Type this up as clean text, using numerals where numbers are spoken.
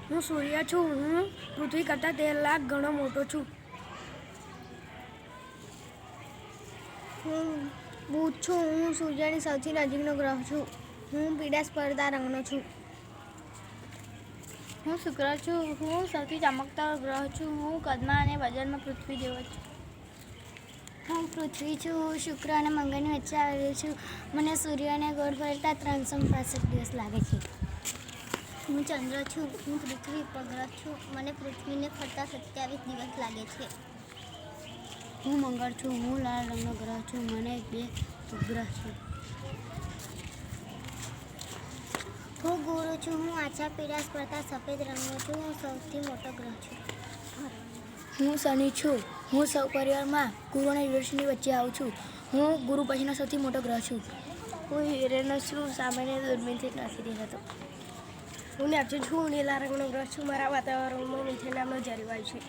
હું સૂર્ય છું. હું પૃથ્વી કરતાં 13 લાખ ગણો મોટો છું. હું બુધ છું. હું સૂર્યની સૌથી નજીકનો ગ્રહ છું. હું પીળા સ્પર્ધા રંગનો છું. હું શુક્ર છું. હું સૌથી ચમકતો ગ્રહ છું. હું કદમાં અને વજનમાં પૃથ્વી જેવો છું. હું પૃથ્વી છું. હું શુક્ર અને મંગળની વચ્ચે આવેલી છું. મને સૂર્યને ગોળ ફરતા 365 દિવસ લાગે છે. હું ચંદ્ર છું. હું પૃથ્વી ઉપગ્રહ છું. મને પૃથ્વીને ફરતા 27 દિવસ લાગે છે. હું મંગળ છું. હું લાલ રંગનો ગ્રહ છું. મને 2 ઉપગ્રહ છે. હું ગુરુ છું. હું આછા પીળા સ્પર્ધા સફેદ રંગનો છું. હું સૌથી મોટો ગ્રહ છું. હું શનિ છું. હું સૌપરિવારમાં ગુરુ અને યુરેનસની વચ્ચે આવું છું. હું ગુરુ પછીનો સૌથી મોટો ગ્રહ છું. હું યુરેનસ છું. સામાન્ય દૂરબીનથી નથી દેખાતો. હું નેપચ્યુન છું. હું લીલા રંગનો ગ્રહ છું. મારા વાતાવરણમાં મિથેન નામનો ઝેરી વાયુ છે.